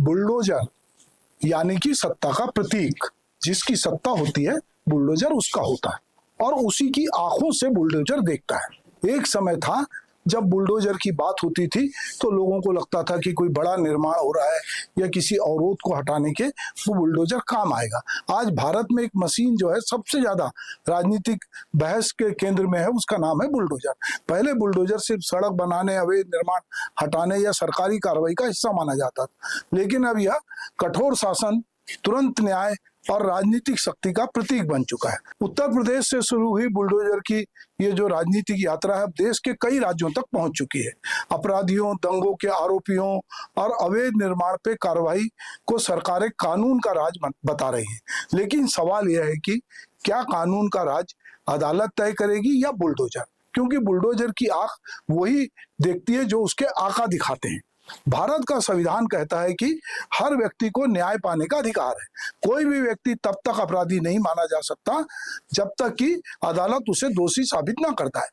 Bulldozer यानी कि सत्ता का प्रतीक, जिसकी सत्ता होती है बुलडोजर उसका होता है और उसी की आंखों से बुलडोजर देखता है। एक समय था जब बुलडोजर की बात होती थी तो लोगों को लगता था कि कोई बड़ा निर्माण हो रहा है या किसी अवरोध को हटाने के वो बुलडोजर काम आएगा। आज भारत में एक मशीन जो है सबसे ज्यादा राजनीतिक बहस के केंद्र में है, उसका नाम है बुलडोजर। पहले बुलडोजर सिर्फ सड़क बनाने, अवैध निर्माण हटाने या सरकारी कार्रवाई का हिस्सा माना जाता था, लेकिन अब यह कठोर शासन, तुरंत न्याय और राजनीतिक शक्ति का प्रतीक बन चुका है। उत्तर प्रदेश से शुरू हुई बुलडोजर की ये जो राजनीतिक यात्रा है, अब देश के कई राज्यों तक पहुंच चुकी है। अपराधियों, दंगों के आरोपियों और अवैध निर्माण पे कार्रवाई को सरकारें कानून का राज बता रही हैं। लेकिन सवाल यह है कि क्या कानून का राज अदालत तय करेगी या बुलडोजर? क्योंकि बुलडोजर की आंख वही देखती है जो उसके आका दिखाते हैं। भारत का संविधान कहता है कि हर व्यक्ति को न्याय पाने का अधिकार है। कोई भी व्यक्ति तब तक अपराधी नहीं माना जा सकता जब तक कि अदालत उसे दोषी साबित ना करता है।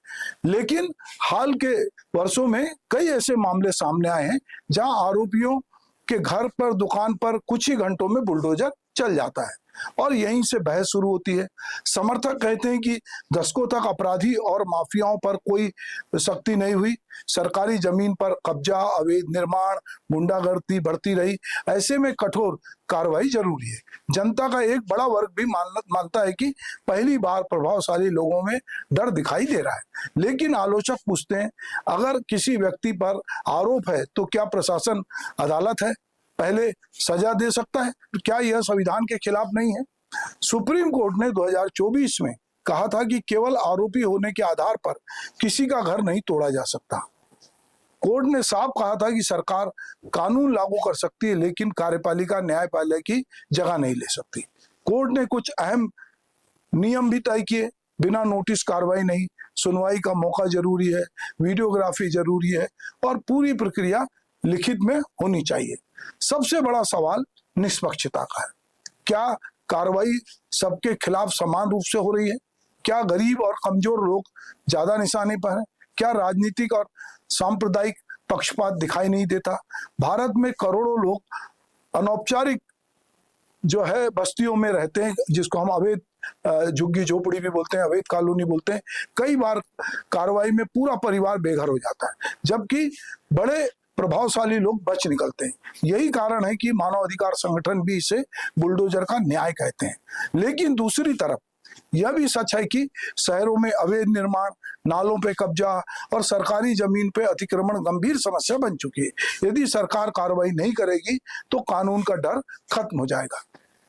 लेकिन हाल के वर्षों में कई ऐसे मामले सामने आए हैं जहां आरोपियों के घर पर, दुकान पर कुछ ही घंटों में बुलडोजर चल जाता है और यहीं से बहस शुरू होती है। समर्थक कहते हैं कि दशकों तक अपराधी और माफियाओं पर कोई सख्ती नहीं हुई, सरकारी जमीन पर कब्जा, अवैध निर्माण, गुंडागर्दी बढ़ती रही। ऐसे में कठोर कार्रवाई जरूरी है। जनता का एक बड़ा वर्ग भी मानता है कि पहली बार प्रभावशाली लोगों में डर दिखाई दे रहा है। लेकिन आलोचक पूछते हैं, अगर किसी व्यक्ति पर आरोप है तो क्या प्रशासन अदालत है? पहले सजा दे सकता है? क्या यह संविधान के खिलाफ नहीं है? सुप्रीम कोर्ट ने 2024 में कहा था कि केवल आरोपी होने के आधार पर किसी का घर नहीं तोड़ा जा सकता। कोर्ट ने साफ कहा था कि सरकार कानून लागू कर सकती है, लेकिन कार्यपालिका न्यायपालिका की जगह नहीं ले सकती। कोर्ट ने कुछ अहम नियम भी तय किए। बिना नोटिस कार्रवाई नहीं, सुनवाई का मौका जरूरी है, वीडियोग्राफी जरूरी है और पूरी प्रक्रिया लिखित में होनी चाहिए। सबसे बड़ा सवाल निष्पक्षता का है। क्या कार्रवाई सबके खिलाफ समान रूप से हो रही है? क्या गरीब और कमजोर लोग ज्यादा निशाने पर हैं? क्या राजनीतिक और सांप्रदायिक पक्षपात दिखाई नहीं देता? भारत में करोड़ों लोग अनौपचारिक जो है बस्तियों में रहते हैं, जिसको हम अवैध झुग्गी झोपड़ी भी बोलते हैं, अवैध कॉलोनी बोलते हैं। कई बार कार्रवाई में पूरा परिवार बेघर हो जाता है, जबकि बड़े प्रभावशाली लोग बच निकलते हैं। यही कारण है कि मानवाधिकार संगठन भी इसे बुलडोजर का न्याय कहते हैं। लेकिन दूसरी तरफ यह भी सच है कि शहरों में अवैध निर्माण, नालों पे कब्जा और सरकारी जमीन पे अतिक्रमण गंभीर समस्या बन चुकी है। यदि सरकार कार्रवाई नहीं करेगी तो कानून का डर खत्म हो जाएगा।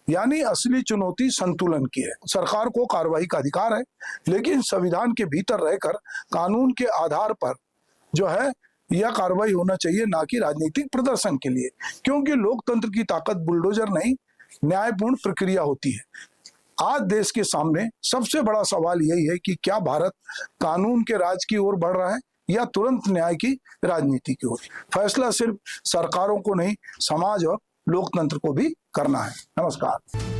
यानी असली चुनौती संतुलन की है। सरकार को कार्रवाई का अधिकार है, लेकिन संविधान के भीतर रहकर कानून के आधार पर जो है यह कार्रवाई होना चाहिए, ना कि राजनीतिक प्रदर्शन के लिए। क्योंकि लोकतंत्र की ताकत बुलडोजर नहीं, न्यायपूर्ण प्रक्रिया होती है। आज देश के सामने सबसे बड़ा सवाल यही है कि क्या भारत कानून के राज की ओर बढ़ रहा है या तुरंत न्याय की राजनीति की ओर? फैसला सिर्फ सरकारों को नहीं, समाज और लोकतंत्र को भी करना है। नमस्कार।